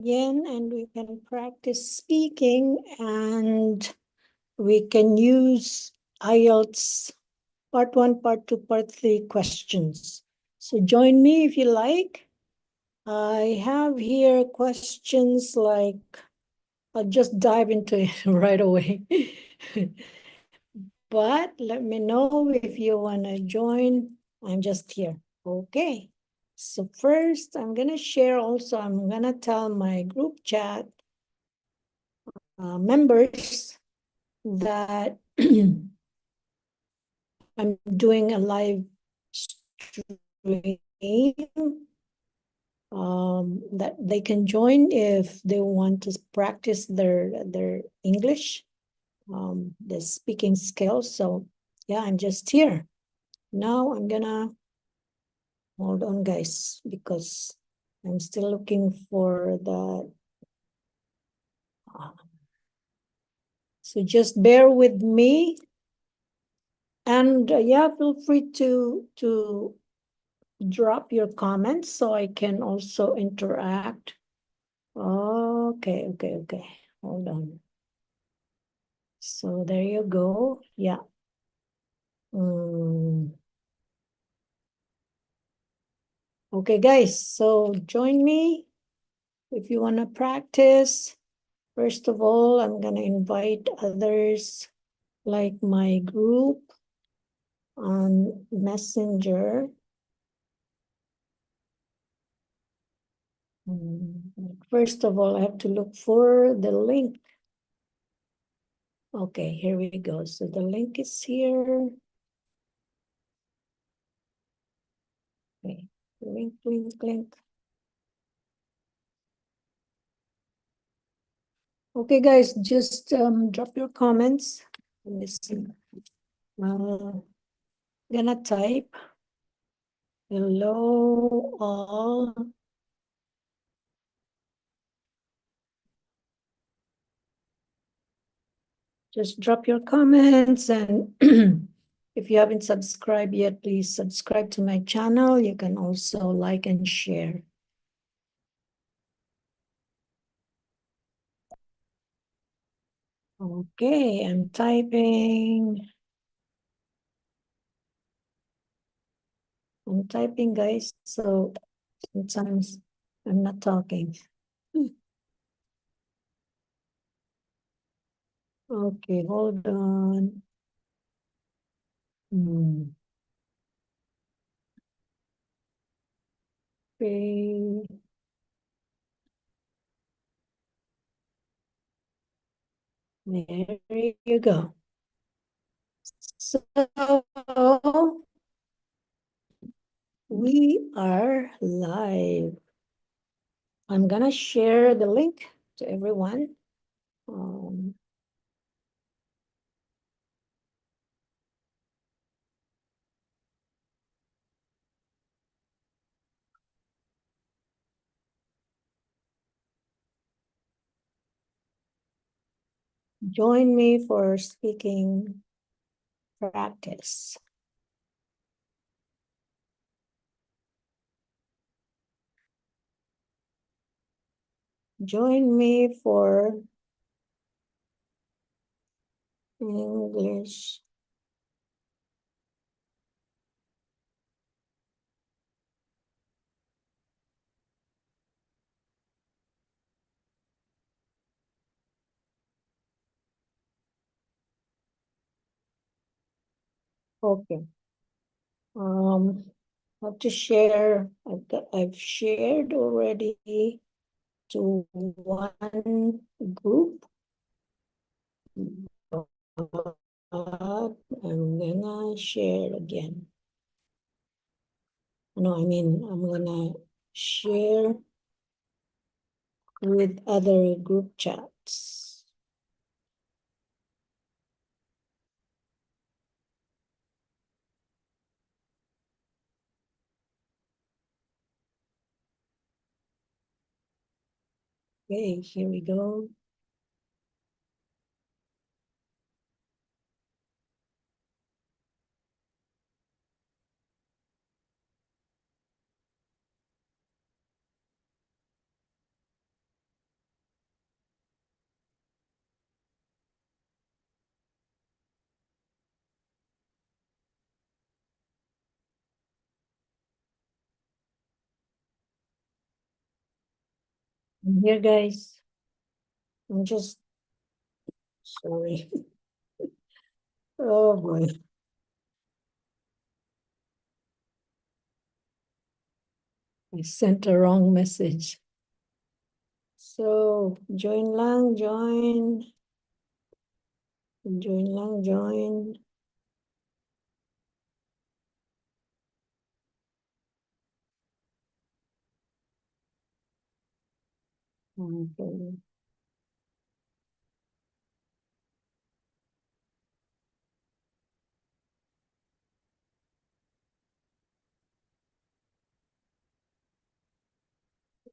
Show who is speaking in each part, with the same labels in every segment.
Speaker 1: again, and we can practice speaking, and we can use IELTS part 1, part 2, part 3 questions. So join me if you like. I have here questions like, I'll just dive into it right away. But let me know if you want to join. I'm just here. Okay. So first, I'm going to share also, I'm going to tell my group chat members that I'm doing a live stream that they can join if they want to practice their English, the speaking skills. So yeah, I'm just here. Now I'm gonna, hold on guys, because I'm still looking for the, so just bear with me. And yeah, feel free to drop your comments so I can also interact. Okay. Hold on. So there you go. Yeah. Okay, guys. So join me if you want to practice. First of all, I'm going to invite others like my group on Messenger. First of all, I have to look for the link. Okay, here we go. So the link is here. Okay, link. Okay, guys, just drop your comments. Let me see. Gonna type hello all. Just drop your comments, and if you haven't subscribed yet, please subscribe to my channel. You can also like and share. Okay, I'm typing. I'm typing, guys, so sometimes I'm not talking. Okay, hold on. Okay. There you go. So we are live. I'm gonna share the link to everyone. Join me for speaking practice. Join me for English. Okay. Have to share. I've shared already to one group. I'm gonna share again. No, I mean, I'm gonna share with other group chats. Okay, here we go. I'm here, guys. I'm just sorry. Oh boy, I sent a wrong message. So join lang, join. Join lang, join. Okay.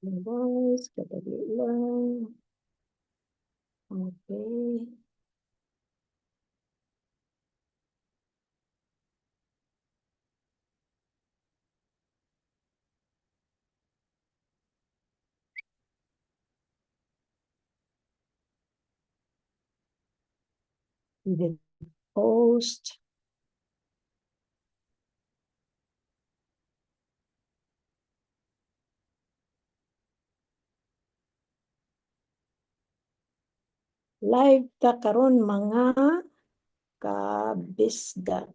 Speaker 1: Guys, kadali lang. Okay. We did post. Live ta karon mga kabisda.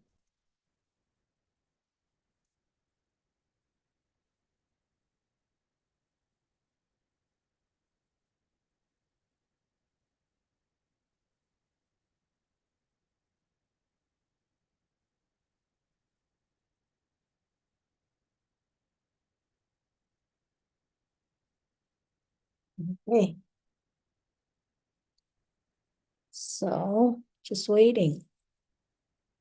Speaker 1: Okay. So just waiting.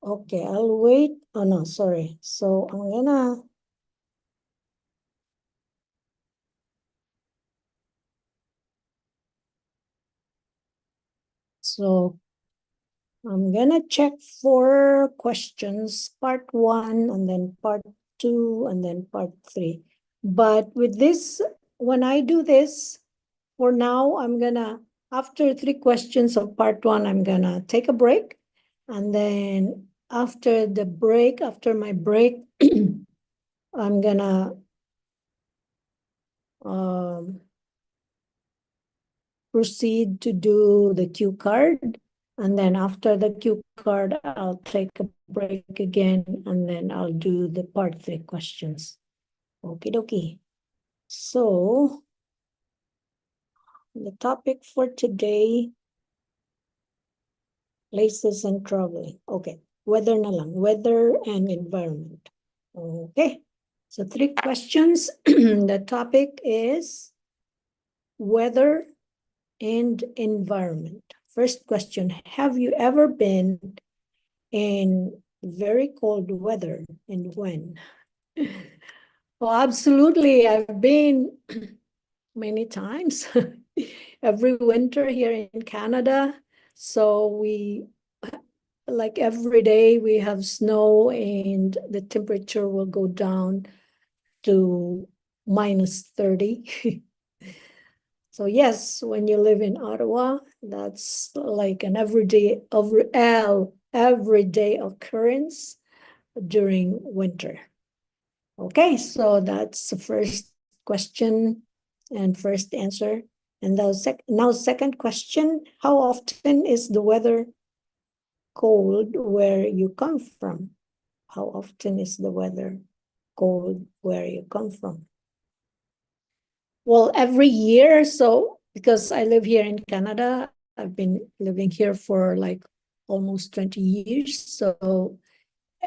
Speaker 1: Okay, I'll wait. Oh no, sorry. So I'm gonna so I'm gonna check for questions, part one, and then part two, and then part three. But with this, when I do this, for now, after three questions of part one, I'm gonna take a break. And then after the break, after my break, I'm gonna um, proceed to do the cue card. And then after the cue card, I'll take a break again, and then I'll do the part three questions. Okie dokie. So the topic for today, places and traveling. Okay, weather na lang, weather and environment. Okay, so three questions. The topic is weather and environment. First question, have you ever been in very cold weather and when? Oh, absolutely. I've been many times every winter here in Canada. So like every day we have snow and the temperature will go down to -30. So yes, when you live in Ottawa, that's like an everyday occurrence during winter. Okay, so that's the first question and first answer. And now second question, how often is the weather cold where you come from? How often is the weather cold where you come from? Well, every year. So because I live here in Canada, I've been living here for like almost 20 years. So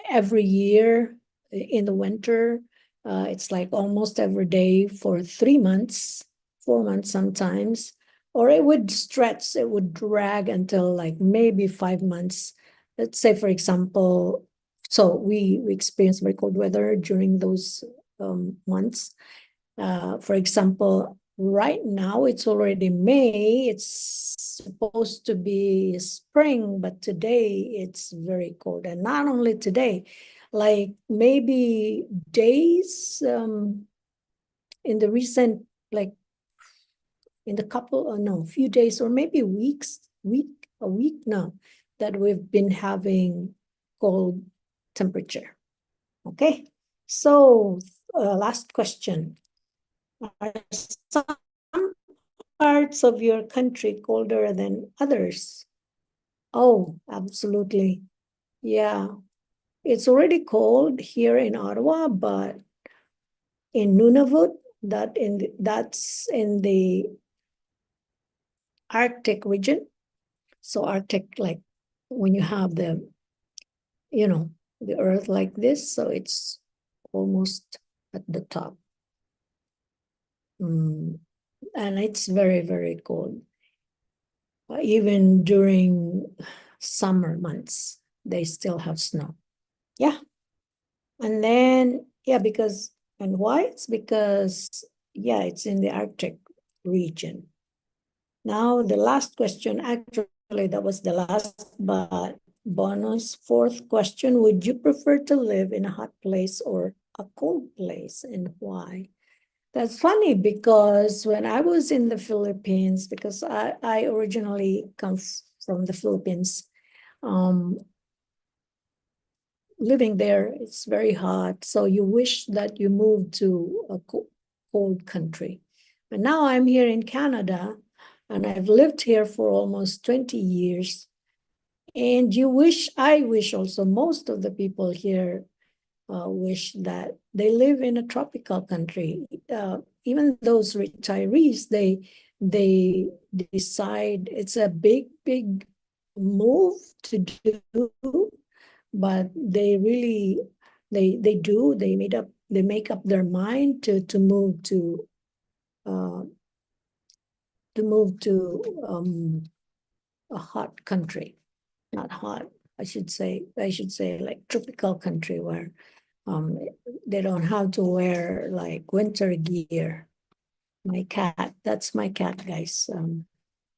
Speaker 1: every year in the winter, it's like almost every day for 3 months, 4 months sometimes, or it would stretch, it would drag until like maybe 5 months. Let's say, for example, so we experience very cold weather during those months. For example, right now it's already May. It's supposed to be spring, but today it's very cold. And not only today, like maybe days in the recent, like in the no, few days or maybe a week now that we've been having cold temperature. Okay, so last question. Are some parts of your country colder than others? Oh, absolutely. Yeah. It's already cold here in Ottawa, but in Nunavut, that's in the Arctic region. So Arctic, like when you have you know, the earth like this, so it's almost at the top. And it's very, very cold. Even during summer months, they still have snow. Yeah. And then, yeah, and why? It's because, yeah, it's in the Arctic region. Now, the last question, actually, that was the last, but bonus fourth question. Would you prefer to live in a hot place or a cold place, and why? That's funny because when I was in the Philippines, because I originally come from the Philippines, um, living there, it's very hot. So you wish that you moved to a cold country. But now I'm here in Canada and I've lived here for almost 20 years. And I wish also most of the people here wish that they live in a tropical country. Even those retirees, they decide it's a big move to do, but they really they make up their mind uh, to move to a hot country, not hot. I should say like tropical country where um, they don't have to wear like winter gear. My cat, that's my cat, guys.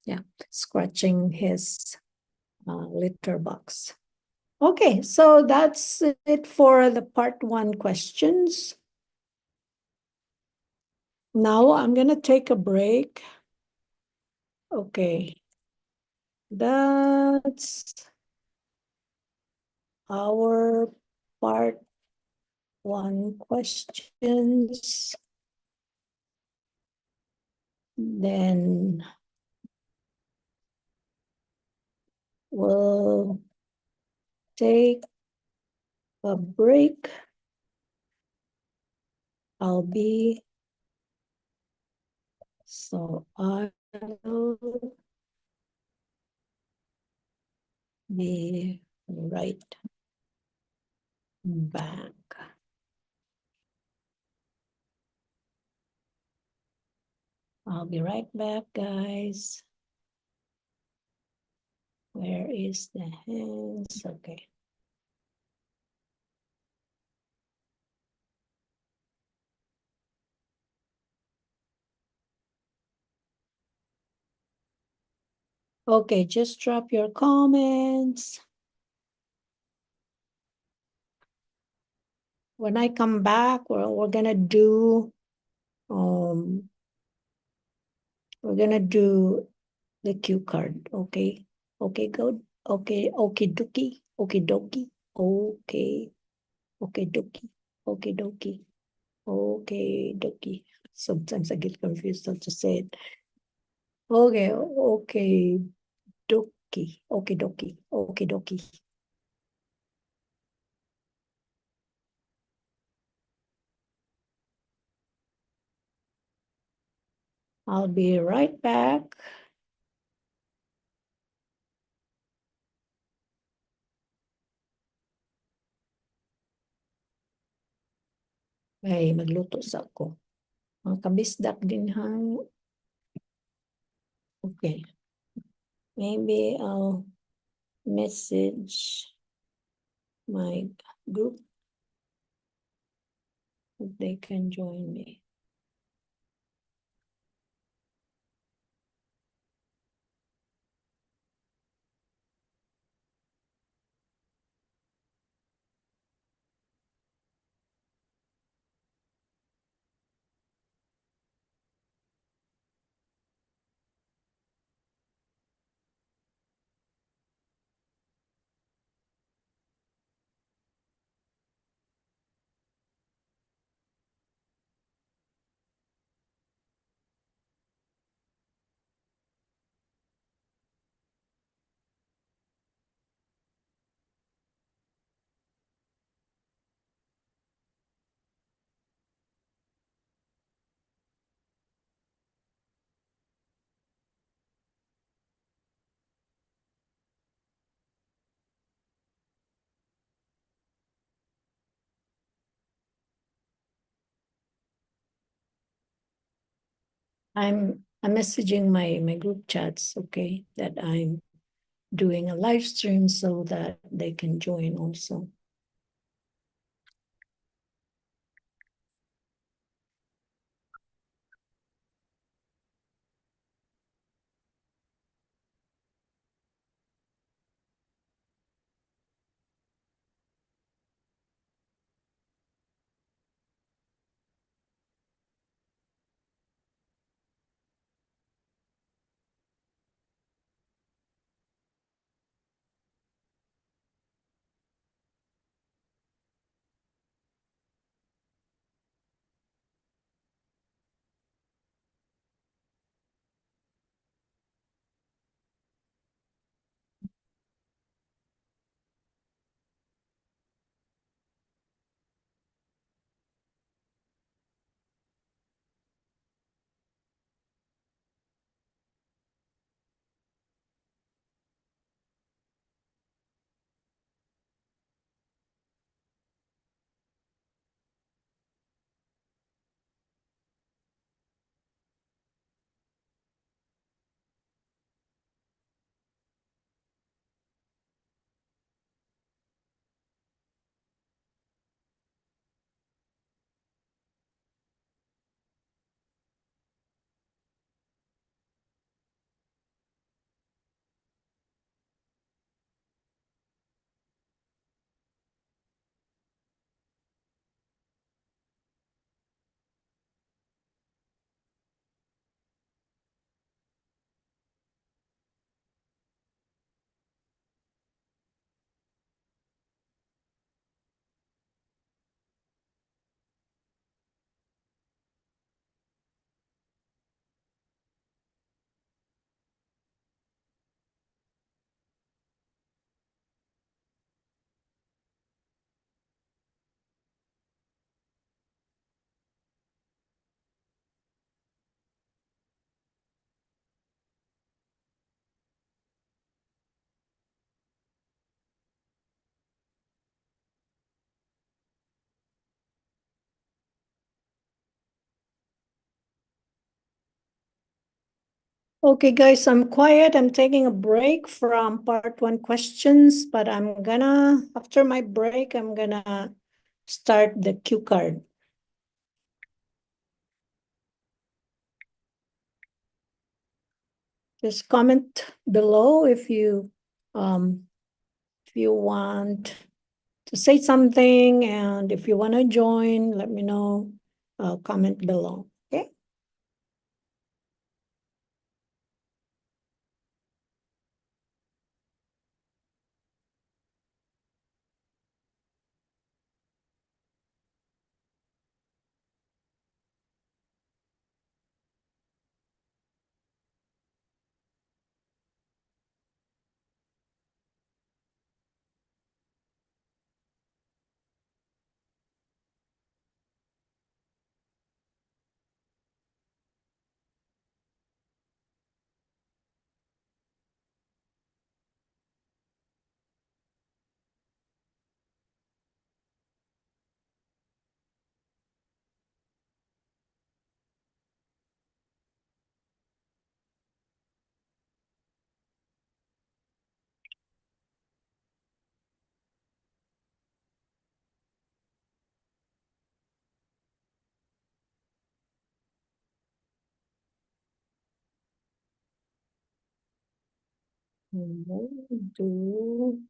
Speaker 1: Yeah, scratching his litter box. Okay, so that's it for the part one questions. Now I'm gonna take a break. Okay, that's our part one questions. Then we'll take a break. I'll be So I'll be right back. I'll be right back, guys. Where is the hands? Okay. Okay, just drop your comments. When I come back, we're gonna do the cue card. Okay. Okay, good. Okay, okay dokie. Okay dokie. Okay. Okay dokie. Okay dokie. Okay dokie. Sometimes I get confused how to say it. Okay, okay dokie. Okay dokie. Okay dokie. I'll be right back. Ay, magluto sa ako. Ang kabisdak din ha. Okay. Maybe I'll message my group if they can join me. I'm messaging my group chats, okay, that I'm doing a live stream so that they can join also. Okay, guys, I'm quiet. I'm taking a break from part one questions, but after my break, I'm gonna start the cue card. Just comment below if you want to say something, and if you want to join, let me know. Comment below. Okay. Do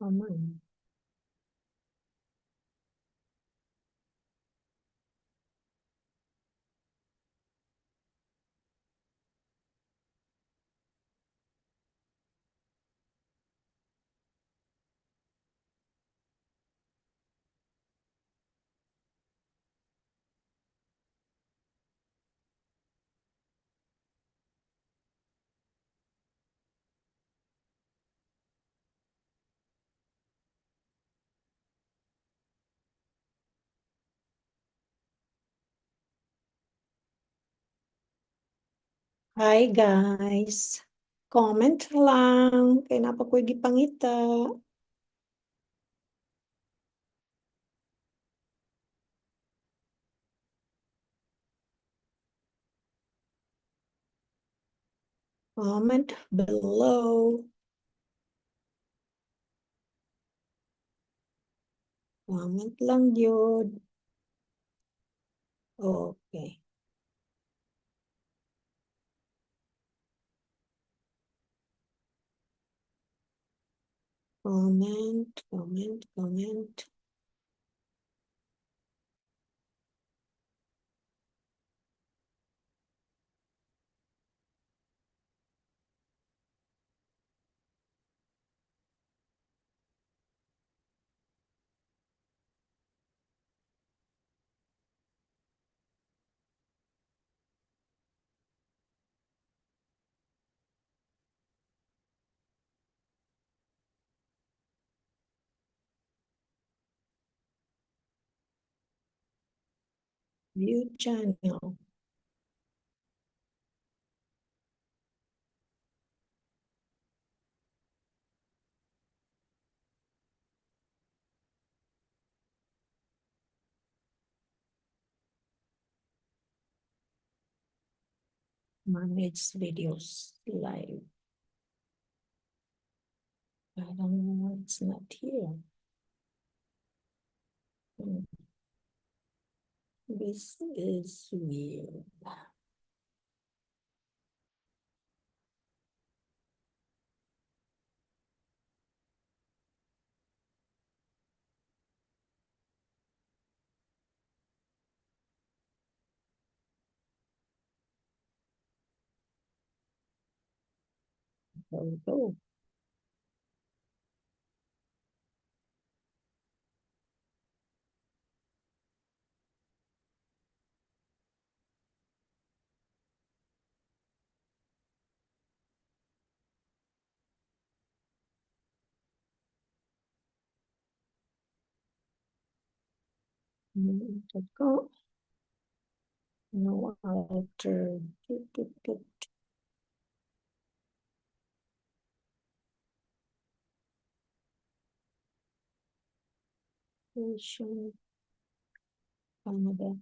Speaker 1: online. Hi guys. Comment lang kay napa ko'y gipangita. Comment below. Comment lang yun. Okay. Comment. View channel. Manage videos live. I don't know why it's not here. This is weird. There we go. Go. No alter. Canada.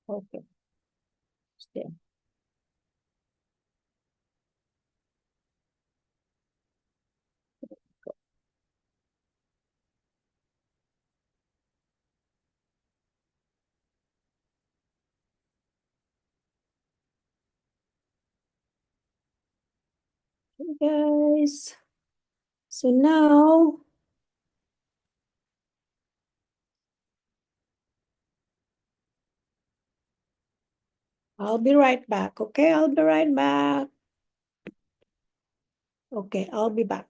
Speaker 1: Okay. Stay. Hey guys. So now I'll be right back. Okay, I'll be right back. Okay, I'll be back.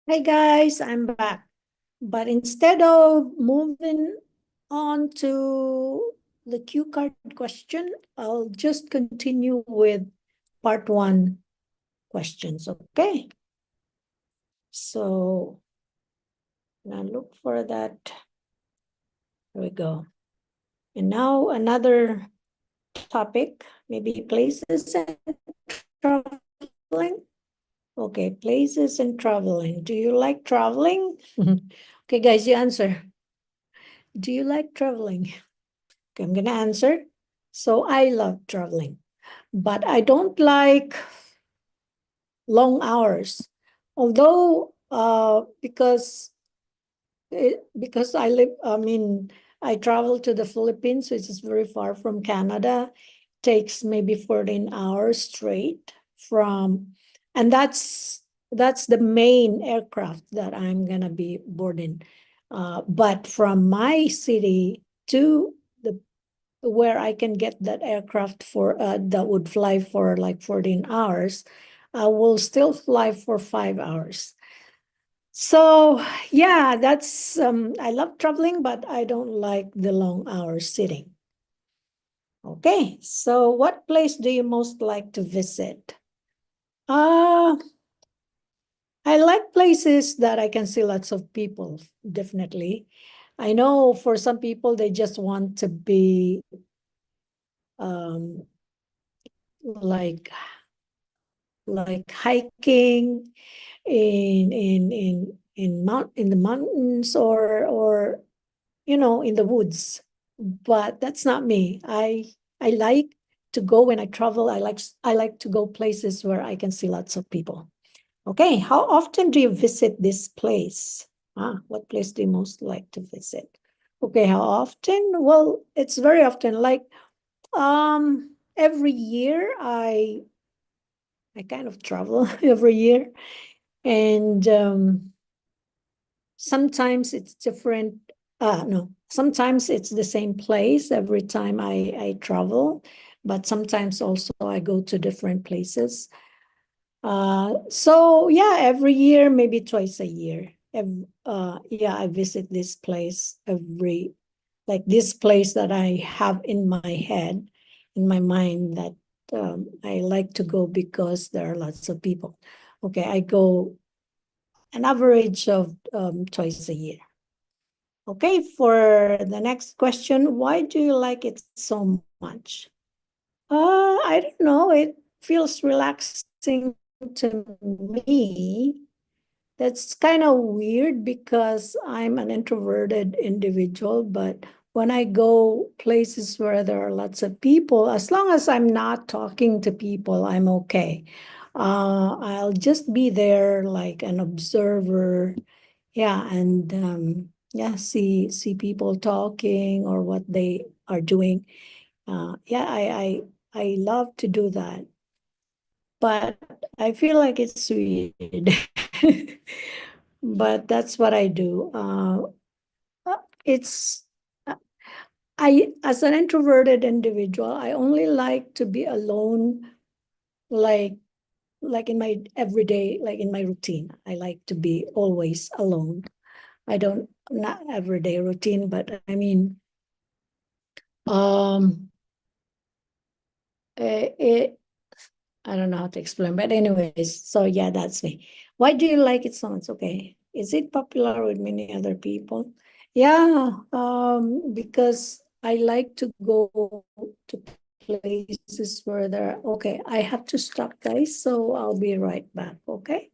Speaker 1: Hey guys, I'm back. But instead of moving on to the cue card question, I'll just continue with part one questions, okay? So now look for that. There we go. And now another topic, maybe places and traveling. Okay, places and traveling. Do you like traveling? Okay, guys, you answer. Do you like traveling? Okay, I'm gonna answer. So I love traveling, but I don't like long hours. Although, because I travel to the Philippines, which is very far from Canada, takes maybe 14 hours straight from, and that's the main aircraft that I'm gonna be boarding. But from my city to the where I can get that aircraft for that would fly for like 14 hours, I will still fly for 5 hours. So yeah, that's I love traveling, but I don't like the long hours sitting. Okay, so what place do you most like to visit? Uh, I like places that I can see lots of people, definitely. I know for some people they just want to be um like hiking in the mountains or in the woods, but that's not me. I like to go when I travel. I like to go places where I can see lots of people. Okay, how often do you visit this place? What place do you most like to visit? Okay, how often? Well, it's very often. Like every year I kind of travel every year. And sometimes it's different. No, sometimes it's the same place every time I travel, but sometimes also I go to different places. So yeah, every year, maybe twice a year. Yeah, I visit this place like this place that I have in my head, in my mind that I like to go because there are lots of people. Okay, I go an average of twice a year. Okay, for the next question, why do you like it so much? I don't know. It feels relaxing to me. That's kind of weird because I'm an introverted individual, but when I go places where there are lots of people, as long as I'm not talking to people, I'm okay. I'll just be there like an observer. Yeah, and yeah, see people talking or what they are doing. Yeah, I love to do that, but I feel like it's weird. But that's what I do. It's I as an introverted individual, I only like to be alone, like in my everyday, like in my routine. I like to be always alone. I don't not everyday routine, but I mean, um, it I don't know how to explain, but anyways, so yeah, that's me. Why do you like it so much? Okay. Is it popular with many other people? Yeah, because I like to go to places where there are, okay, I have to stop, guys, so I'll be right back, okay?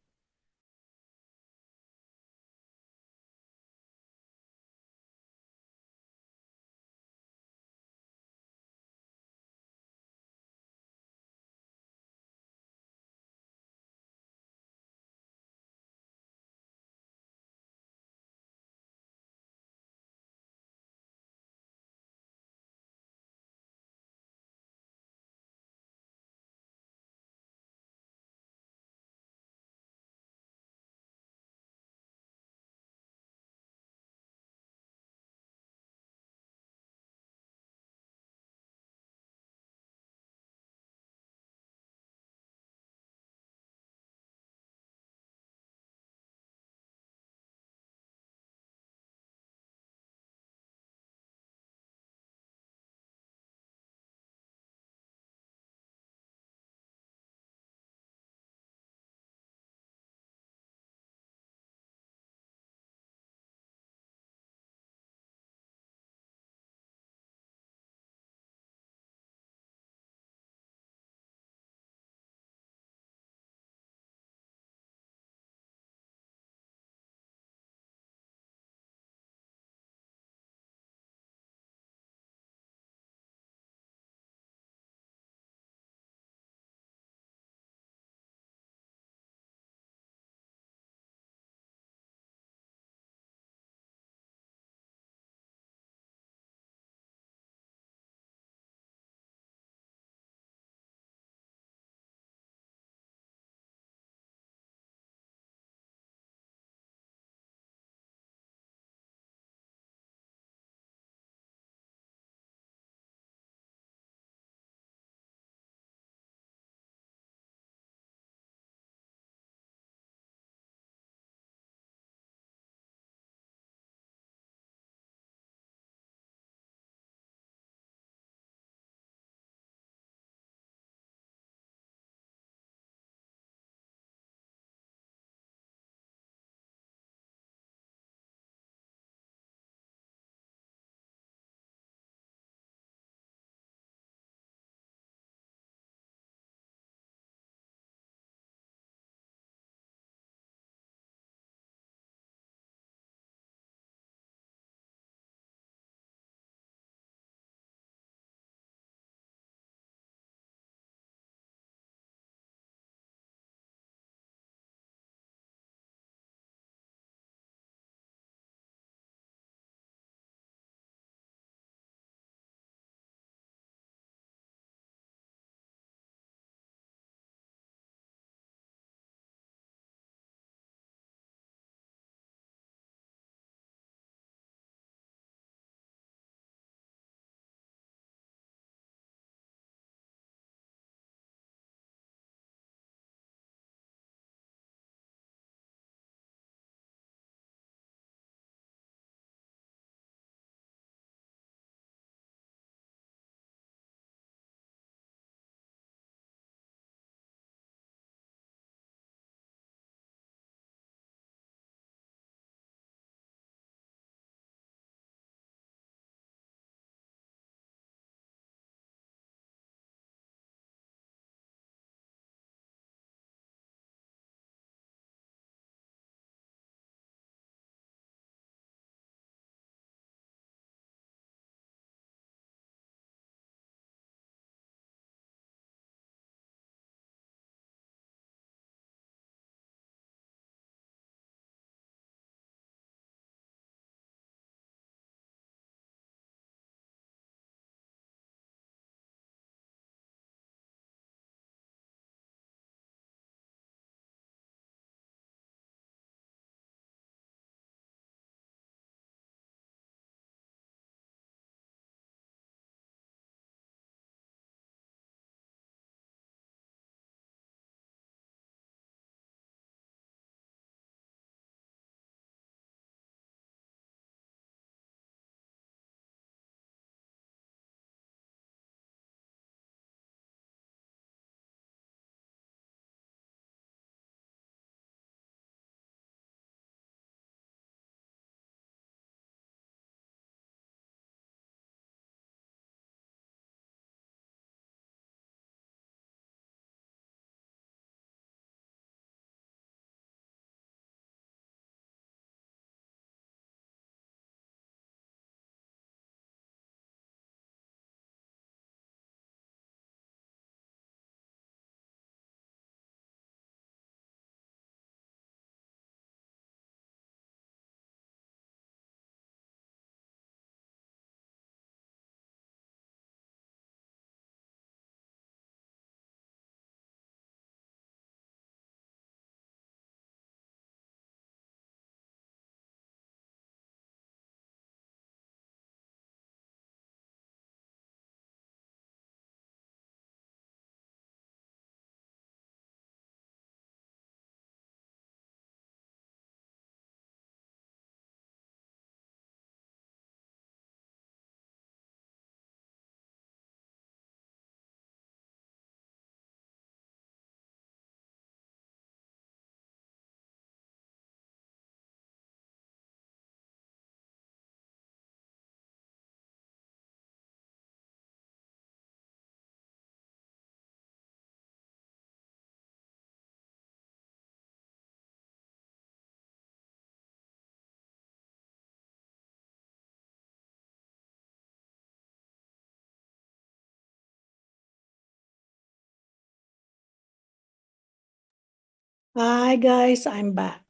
Speaker 1: Hi guys, I'm back.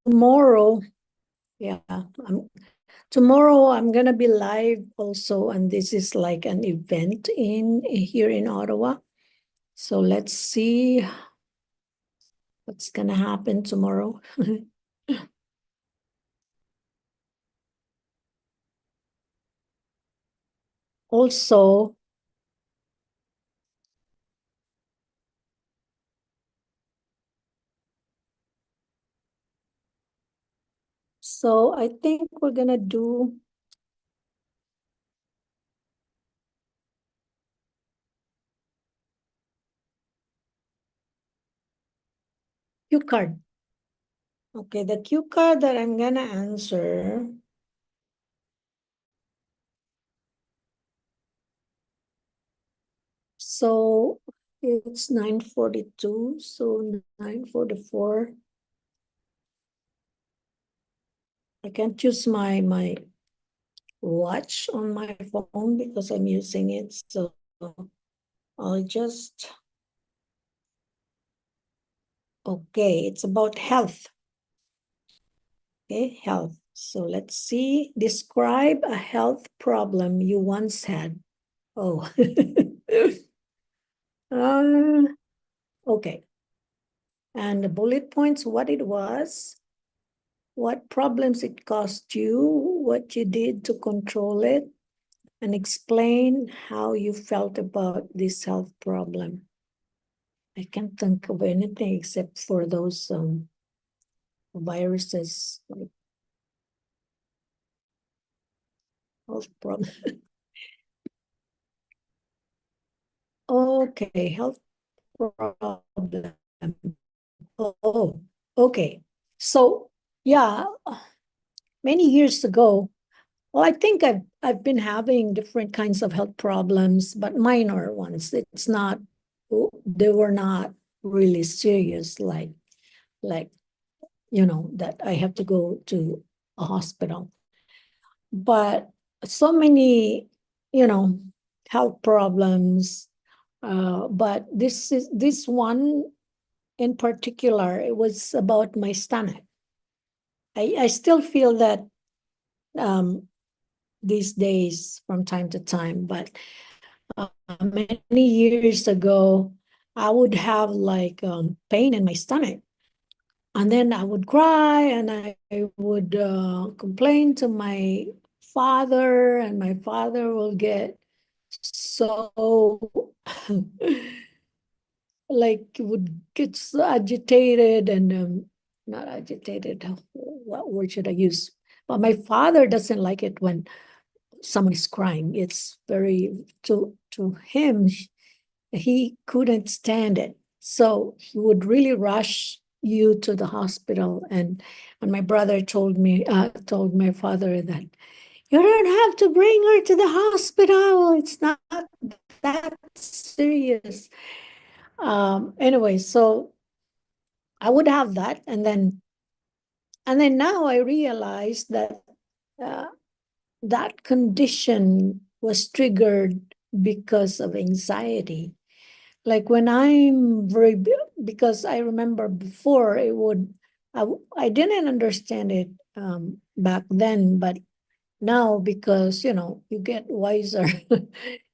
Speaker 1: Tomorrow, yeah, tomorrow I'm gonna be live also, and this is like an event in here in Ottawa. So let's see what's gonna happen tomorrow. Also, so I think we're gonna do cue card. Okay, the cue card that I'm gonna answer. So it's 9:42, so 9:44. I can't use my watch on my phone because I'm using it. So I'll just, okay, it's about health. Okay, health. So let's see. Describe a health problem you once had. Oh, uh, okay. And the bullet points, what it was, what problems it caused you, what you did to control it, and explain how you felt about this health problem. I can't think of anything except for those viruses, like health problem. Okay, health problem. Oh, okay. So yeah, many years ago, well, I think I've been having different kinds of health problems, but minor ones. It's not, they were not really serious, like that I have to go to a hospital. But so many, you know, health problems. But this one in particular, it was about my stomach. I still feel that um, these days from time to time, but many years ago, I would have like pain in my stomach. And then I would cry and I would complain to my father, and my father will get so like would get so agitated and not agitated. What word should I use? But my father doesn't like it when someone is crying. It's very to him, he couldn't stand it. So he would really rush you to the hospital. And my brother told my father that you don't have to bring her to the hospital. It's not that serious. Anyway, so I would have that, and then now I realized that uh, that condition was triggered because of anxiety. Like when I'm because I remember before I didn't understand it back then, but now because you get wiser,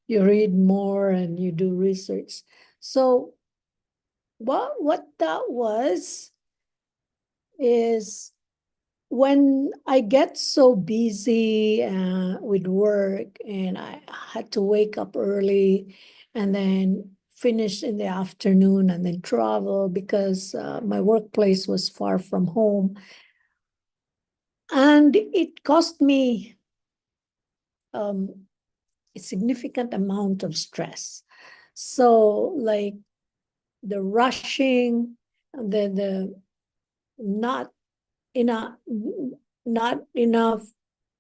Speaker 1: you read more and you do research. So what that was is when I get so busy with work and I had to wake up early and then finish in the afternoon and then travel because my workplace was far from home. And it cost me um, a significant amount of stress. So, like the rushing, the not enough, not enough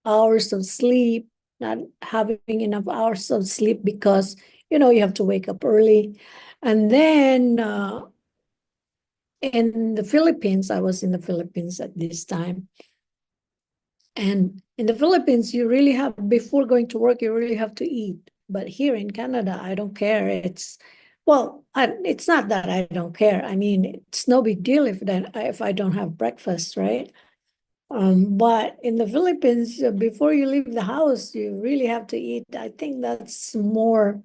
Speaker 1: hours of sleep, not having enough hours of sleep because you have to wake up early. And then in the Philippines, I was in the Philippines at this time. And in the Philippines, you really have, before going to work, you really have to eat. But here in Canada, I don't care. Well, it's not that I don't care. I mean, it's no big deal if I don't have breakfast, right? But in the Philippines, before you leave the house, you really have to eat. I think that's more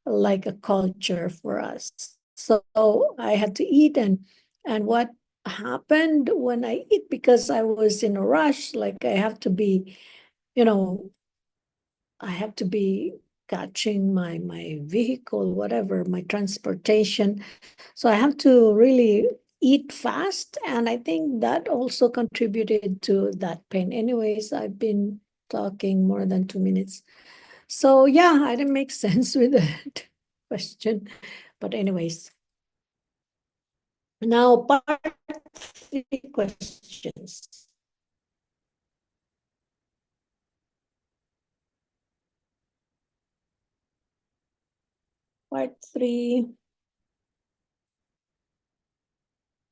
Speaker 1: like a culture for us. So I had to eat, and what happened when I eat, because I was in a rush, like I have to be, you know, I have to be catching my vehicle, whatever, my transportation. So I have to really eat fast. And I think that also contributed to that pain. Anyways, I've been talking more than 2 minutes. So yeah, I didn't make sense with that question. But anyways, now part three questions. Part three.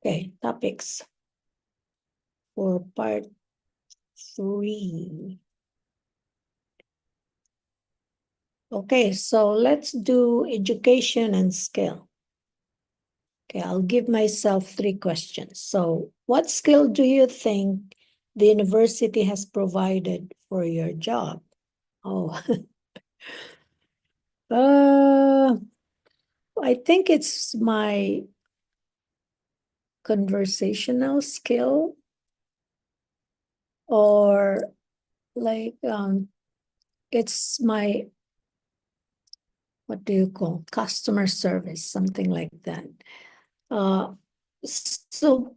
Speaker 1: Okay, topics for part three. Okay, so let's do education and skill. Okay, I'll give myself three questions. So, what skill do you think the university has provided for your job? Oh, uh, I think it's my conversational skill, or like it's my, what do you call, customer service, something like that. Uh, so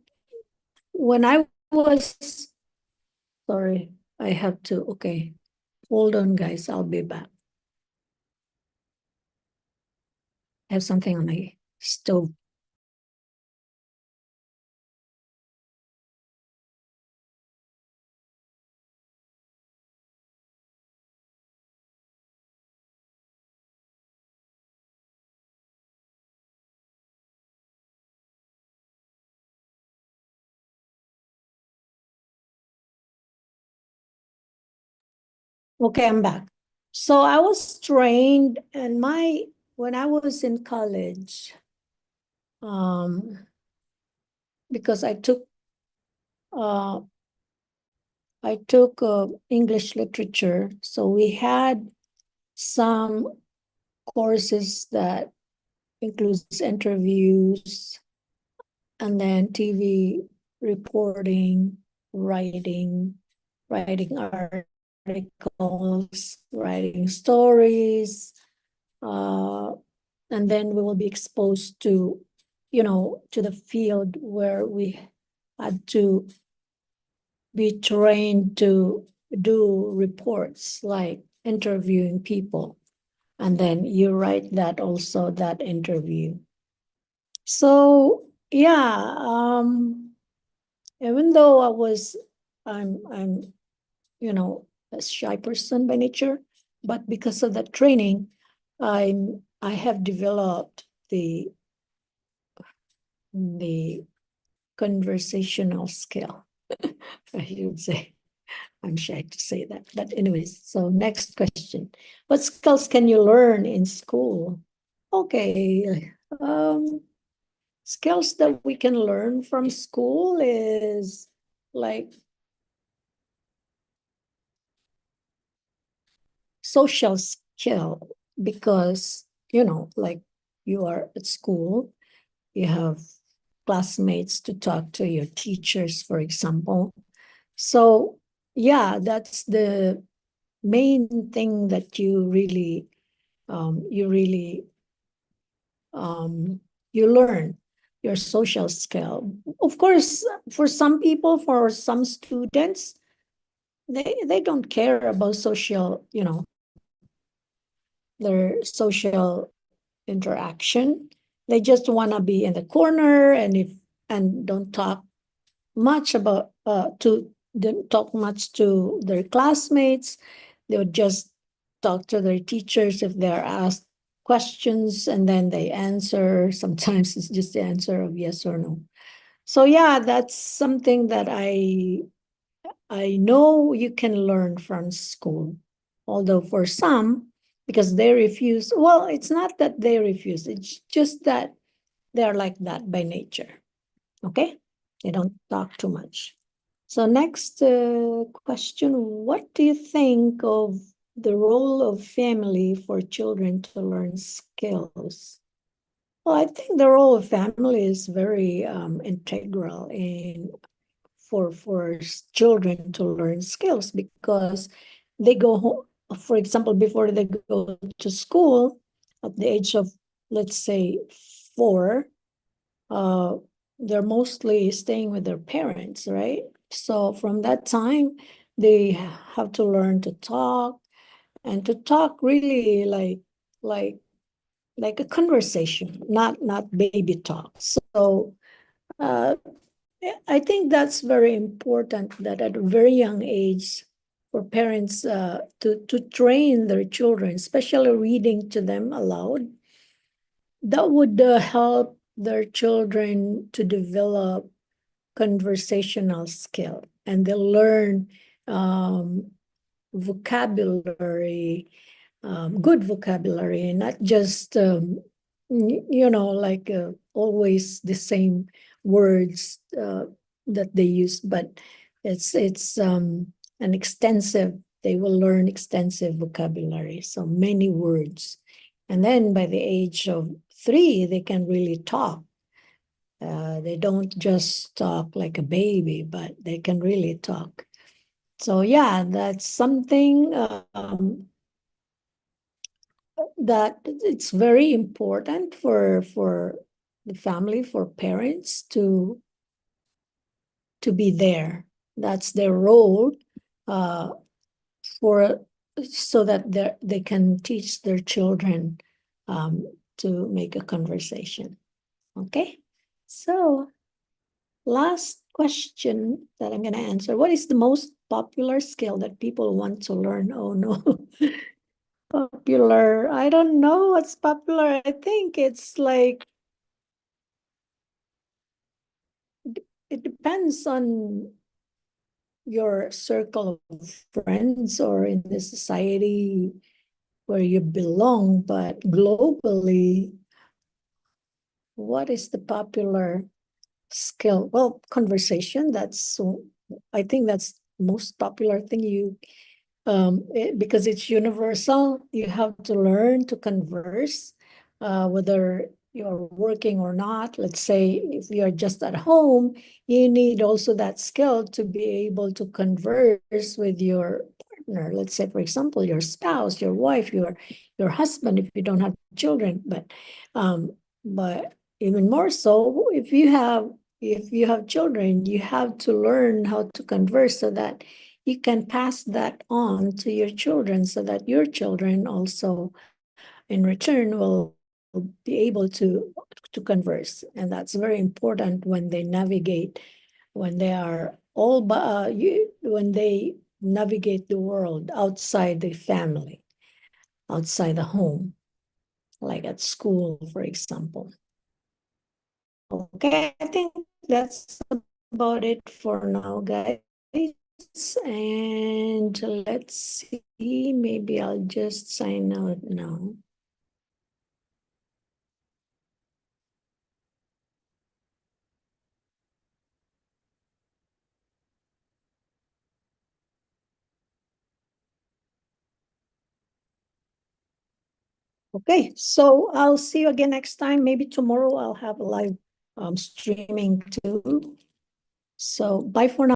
Speaker 1: when I was, sorry, I have to, okay, hold on, guys, I'll be back. I have something on my stove. Okay, I'm back. So I was trained, and when I was in college, um, because uh, I took English literature, so we had some courses that includes interviews, and then TV reporting, writing articles, writing stories, uh, and then we will be exposed to, to the field where we had to be trained to do reports, like interviewing people. And then you write that also, that interview. So yeah, even though I'm a shy person by nature, but because of that training, I have developed the conversational skill. I should say. I'm shy to say that. But anyways, so next question. What skills can you learn in school? Okay. Skills that we can learn from school is like social skill, because, like, you are at school, you have classmates to talk to, your teachers, for example. So yeah, that's the main thing that you really you learn your social skill. Of course, for some people, for some students, they don't care about their social interaction. They just want to be in the corner, and don't talk much about to didn't talk much to their classmates. They would just talk to their teachers if they're asked questions, and then they answer. Sometimes it's just the answer of yes or no. So yeah, that's something that I know you can learn from school. Although for some, because they refuse, well, it's not that they refuse, it's just that they're like that by nature. Okay? They don't talk too much. So next question, what do you think of the role of family for children to learn skills? Well, I think the role of family is very integral in for children to learn skills because they go home, for example, before they go to school at the age of, let's say, 4, uh, they're mostly staying with their parents, right? So from that time, they have to learn to talk and to talk really like like a conversation, not baby talk. So uh, I think that's very important that at a very young age for parents to train their children, especially reading to them aloud. That would help their children to develop conversational skill and they'll learn vocabulary, good vocabulary, not just like always the same words that they use, but it's an extensive. They will learn extensive vocabulary, so many words, and then by the age of 3, they can really talk. They don't just talk like a baby, but they can really talk. So yeah, that's something that it's very important for the family, for parents to be there. That's their role for so that they can teach their children to make a conversation. Okay, so last question that I'm going to answer. What is the most popular skill that people want to learn? Oh no. Popular. I don't know what's popular. I think it's like it depends on your circle of friends or in the society where you belong, but globally, what is the popular skill? Well, conversation, I think that's most popular thing because it's universal. You have to learn to converse, whether you're working or not. Let's say if you're just at home, you need also that skill to be able to converse with your partner. Let's say, for example, your spouse, your wife, your husband, if you don't have children. But even more so, if you have children, you have to learn how to converse so that you can pass that on to your children so that your children also in return will be able to converse. And that's very important when they navigate, when they are when they navigate the world outside the family, outside the home, like at school, for example. Okay, I think that's about it for now, guys. And let's see, maybe I'll just sign out now. Okay, so I'll see you again next time. Maybe tomorrow I'll have a live streaming too. So bye for now.